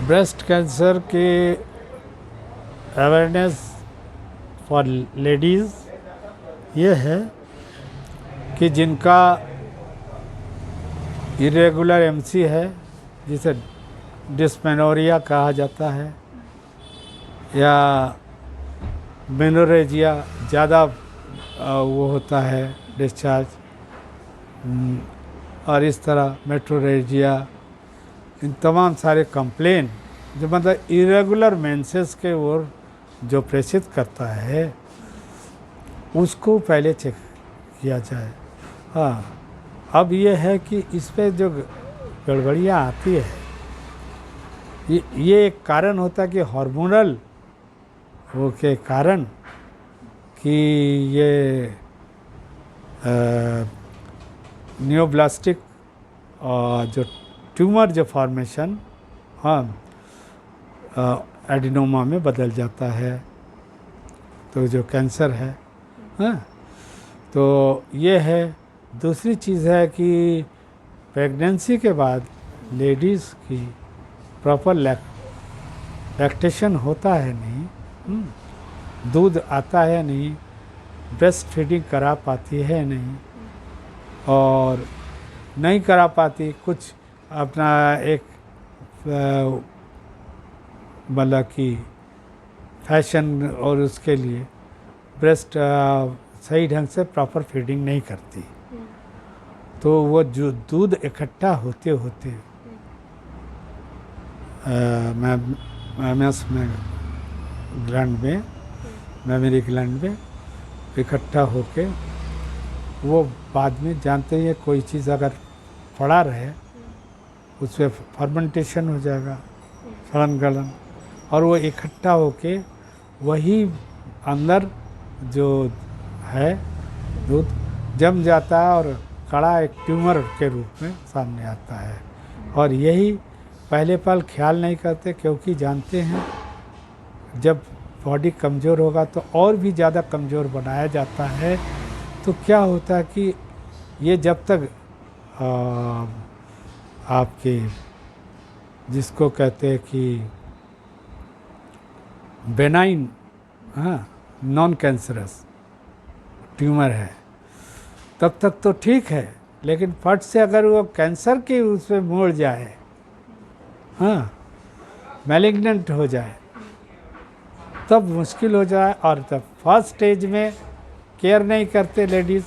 Breast cancer के awareness for ladies ये है कि जिनका इरेगुलर एमसी है, जिसे डिस्मेनोरिया कहा जाता है, या मेनोरेजिया ज़्यादा वो होता है डिस्चार्ज, और इस तरह मेट्रोरेजिया, इन तमाम सारे कंप्लेन जो मतलब इरेगुलर मेंसेस के ओर जो प्रेषित करता है उसको पहले चेक किया जाए। हाँ, अब ये है कि इस पे जो गड़बड़ियाँ आती है ये एक कारण होता है कि हार्मोनल वो के कारण कि ये नियोब्लास्टिक जो ट्यूमर जो फॉर्मेशन, हाँ, एडिनोमा में बदल जाता है, तो जो कैंसर है। हाँ, तो ये है। दूसरी चीज़ है कि प्रेगनेंसी के बाद लेडीज़ की प्रॉपर लैक्टेशन होता है नहीं, दूध आता है नहीं, ब्रेस्ट फीडिंग करा पाती है नहीं, और नहीं करा पाती कुछ अपना एक मतलब कि फैशन और उसके लिए ब्रेस्ट सही ढंग से प्रॉपर फीडिंग नहीं करती, तो वो जो दूध इकट्ठा होते होते मैमस में ग्लैंड में, मेमरी ग्लैंड में इकट्ठा होके वो बाद में जानते हैं कोई चीज़ अगर पड़ा रहे उस पर फर्मेंटेशन हो जाएगा, सड़न गलन, और वो इकट्ठा होके वही अंदर जो है दूध जम जाता है और कड़ा एक ट्यूमर के रूप में सामने आता है। और यही पहले पल ख्याल नहीं करते, क्योंकि जानते हैं जब बॉडी कमज़ोर होगा तो और भी ज़्यादा कमज़ोर बनाया जाता है। तो क्या होता है कि ये जब तक आपके जिसको कहते हैं कि बेनाइन, हाँ, नॉन कैंसरस ट्यूमर है, तब तक तो ठीक है, लेकिन फट से अगर वो कैंसर के उसमें मोड़ जाए, हाँ, मैलिग्नेंट हो जाए, तब मुश्किल हो जाए। और तब फर्स्ट स्टेज में केयर नहीं करते लेडीज़,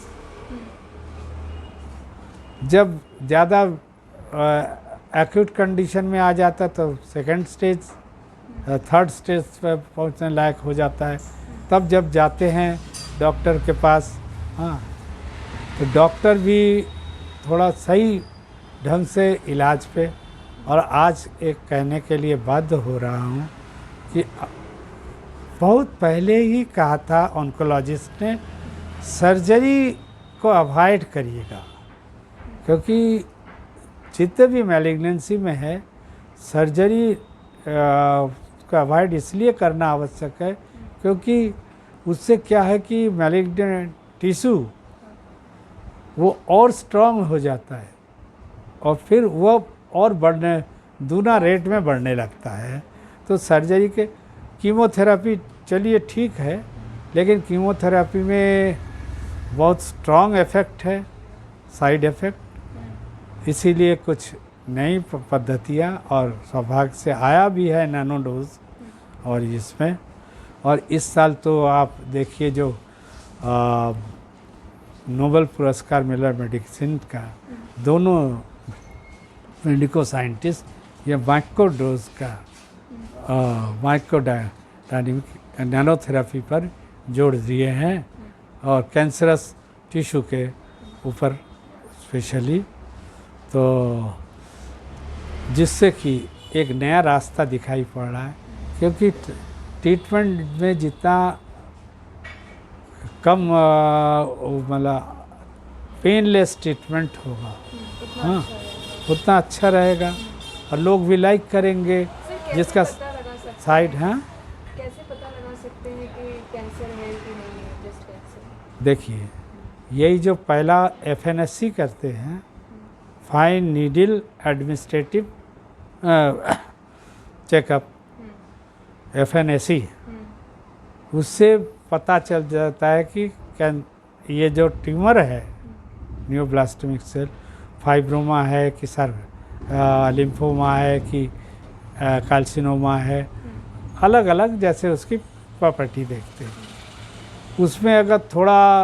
जब ज़्यादा एक्यूट कंडीशन में आ जाता तो सेकंड स्टेज, थर्ड स्टेज पर पहुंचने लायक हो जाता है। तब जब जाते हैं डॉक्टर के पास, हाँ, तो डॉक्टर भी थोड़ा सही ढंग से इलाज पे, और आज एक कहने के लिए बाध्य हो रहा हूँ कि बहुत पहले ही कहा था ऑन्कोलॉजिस्ट ने, सर्जरी को अवॉइड करिएगा, क्योंकि जितने भी मैलिग्नेंसी में है सर्जरी का अवॉइड इसलिए करना आवश्यक है क्योंकि उससे क्या है कि मैलिग्नेंट टिश्यू वो और स्ट्रांग हो जाता है और फिर वो और बढ़ने दूना रेट में बढ़ने लगता है। तो सर्जरी के कीमोथेरेपी चलिए ठीक है, लेकिन कीमोथेरेपी में बहुत स्ट्रांग इफ़ेक्ट है, साइड इफ़ेक्ट, इसीलिए कुछ नई पद्धतियाँ और सौभाग्य से आया भी है नैनो डोज और इसमें। और इस साल तो आप देखिए जो नोबेल पुरस्कार मिला मेडिसिन का, दोनों मेडिको साइंटिस्ट ये माइक्रो डोज का माइक्रो डायनामिक नैनोथेरेपी पर जोड़ दिए हैं और कैंसरस टिश्यू के ऊपर स्पेशली, तो जिससे कि एक नया रास्ता दिखाई पड़ रहा है। क्योंकि ट्रीटमेंट में जितना कम मतलब पेनलेस ट्रीटमेंट होगा, हाँ, उतना अच्छा रहेगा और लोग भी लाइक करेंगे। जिसका साइड, हाँ, कैसे पता लगा सकते हैं कि कैंसर है कि नहीं है, ब्रेस्ट कैंसर? देखिए, यही जो पहला FNSC करते हैं, fine needle administrative checkup, FNAC, उससे पता चल जाता है कि ये जो ट्यूमर है न्यूरोब्लास्टोमिक सेल, फाइब्रोमा है कि सर लिम्फोमा है कि कार्सिनोमा है, अलग अलग जैसे उसकी प्रॉपर्टी देखते हैं। उसमें अगर थोड़ा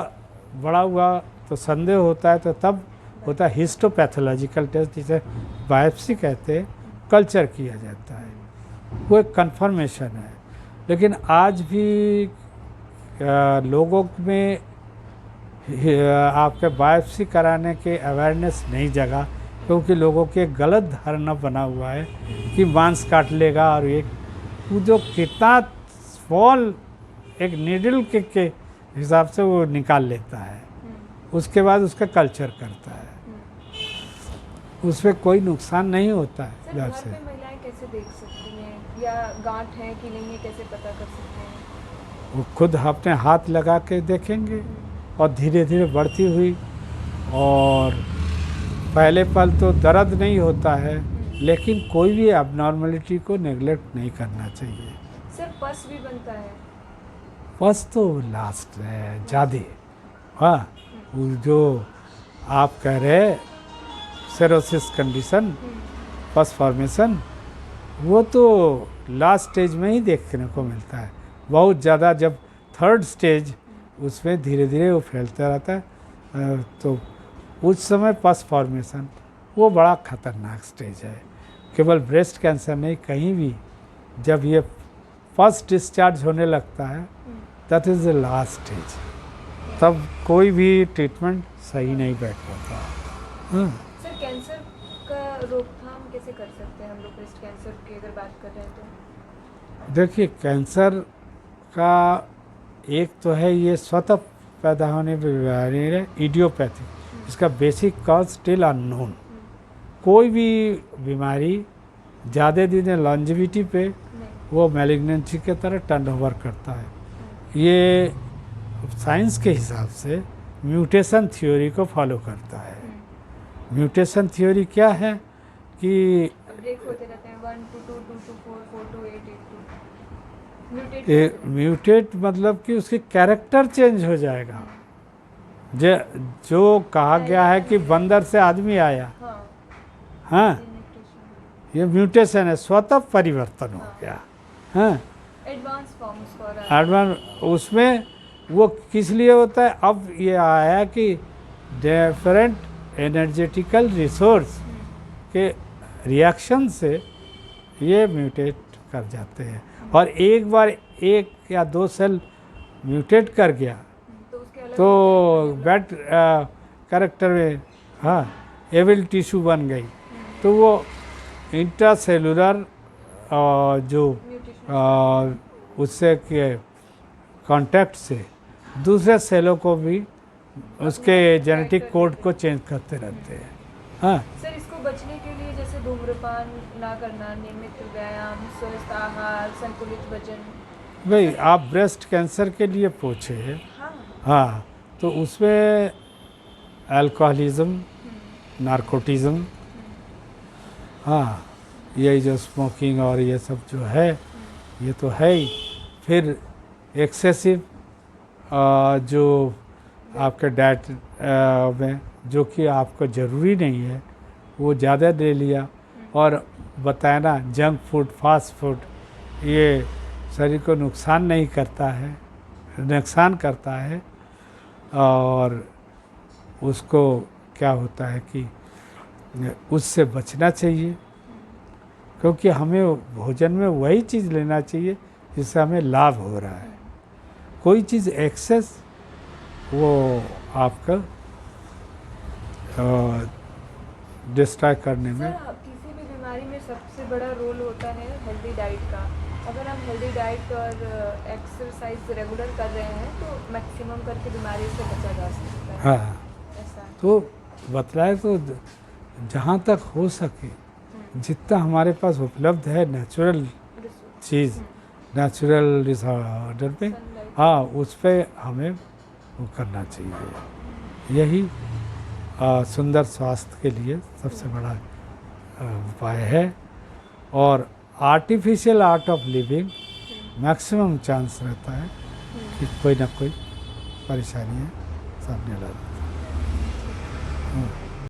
बड़ा हुआ तो संदेह होता है, तो तब होता है हिस्टोपैथोलॉजिकल टेस्ट, जिसे बायोप्सी कहते हैं, कल्चर किया जाता है, वो एक कंफर्मेशन है। लेकिन आज भी लोगों में आपके बायोप्सी कराने के अवेयरनेस नहीं जगा, क्योंकि लोगों के गलत धारणा बना हुआ है कि मांस काट लेगा और एक वो जो कितना स्मॉल एक नीडल के हिसाब से वो निकाल लेता है, उसके बाद उसका कल्चर करता है, उसमें कोई नुकसान नहीं होता है। सर, घर पे महिलाएं कैसे देख सकती हैं, या गांठ है कि नहीं है कैसे पता कर सकते हैं? वो खुद अपने हाथ लगा के देखेंगे और धीरे धीरे बढ़ती हुई, और पहले पल तो दर्द नहीं होता है, लेकिन कोई भी एबनॉर्मलिटी को नेगलेक्ट नहीं करना चाहिए। सर, पस भी बनता है? पस तो लास्ट है ज़्यादा। हाँ, वो जो आप कह रहे सेरोसिस कंडीशन, पस फॉर्मेशन, वो तो लास्ट स्टेज में ही देखने को मिलता है। बहुत ज़्यादा जब थर्ड स्टेज, उसमें धीरे धीरे वो फैलता रहता है, तो उस समय पस फॉर्मेशन वो बड़ा खतरनाक स्टेज है। केवल ब्रेस्ट कैंसर नहीं, कहीं भी जब ये फर्स्ट डिस्चार्ज होने लगता है, that is the last stage, तब कोई भी ट्रीटमेंट सही नहीं बैठ पाता। सर, कैंसर का रोकथाम कैसे कर सकते हैं हम लोग, ब्रेस्ट कैंसर की अगर बात कर रहे हैं तो? देखिए, कैंसर का एक तो है ये स्वतः पैदा होने पर बीमारी है, इडियोपैथिक, इसका बेसिक कॉज स्टिल अननोन। कोई भी बीमारी ज़्यादा दिन लॉन्जिविटी पे वो मैलिग्नेंसी के तरह टर्नओवर करता है। ये साइंस के हिसाब से म्यूटेशन थ्योरी को फॉलो करता है। म्यूटेशन थ्योरी क्या है कि ब्रेक होते रहते हैं, 1 to 2, 2 to 4, 4 to 8, 8 to mutate मतलब कि उसकी कैरेक्टर चेंज हो जाएगा। जो कहा गया है कि बंदर से आदमी आया, हाँ, ये म्यूटेशन है, स्वतः परिवर्तन हो गया। हाँ, एडवांस फॉर्म्स फॉर एडवांस, उसमें वो किस लिए होता है? अब ये आया कि डिफरेंट एनर्जेटिकल रिसोर्स के रिएक्शन से ये म्यूटेट कर जाते हैं, और एक बार 1 या 2 सेल म्यूटेट कर गया तो बैड कैरेक्टर में, हाँ, एविल टिश्यू बन गई, तो वो इंट्रासेलुलर जो उससे के कांटेक्ट से दूसरे सेलों को भी उसके जेनेटिक कोड को चेंज करते रहते हैं। हाँ सर, इसको बचने के लिए जैसे धूम्रपान ना करना, नियमित व्यायाम, स्वस्थ आहार, संतुलित वजन। भाई, आप ब्रेस्ट कैंसर के लिए पूछे। हाँ, हाँ, तो उसमें अल्कोहलिज्म, नारकोटिज्म, हाँ, यही जो स्मोकिंग और ये सब जो है, ये तो है ही। फिर एक्सेसिव जो आपके डाइट में जो कि आपको ज़रूरी नहीं है वो ज़्यादा ले लिया, और बताया ना, जंक फूड, फास्ट फूड, ये शरीर को नुकसान नहीं करता है, नुकसान करता है, और उसको क्या होता है कि उससे बचना चाहिए, क्योंकि हमें भोजन में वही चीज़ लेना चाहिए जिससे हमें लाभ हो रहा है। कोई चीज़ एक्सेस वो आपका डिस्ट्रॉय करने में। सर, किसी भी बीमारी में सबसे बड़ा रोल होता है हेल्दी डाइट का। अगर हम हेल्दी डाइट और एक्सरसाइज रेगुलर कर रहे हैं तो मैक्सिमम करके बीमारी से बचा जा सकता है। हाँ, ऐसा तो बतलाए तो जहाँ तक हो सके, जितना हमारे पास उपलब्ध है नेचुरल चीज़, नेचुरल डिसऑर्डर पे, हाँ, उस पर हमें वो करना चाहिए। यही सुंदर स्वास्थ्य के लिए सबसे बड़ा उपाय है। और artificial art of living maximum chance रहता है कि कोई ना कोई परेशानी है सामने ला देती है।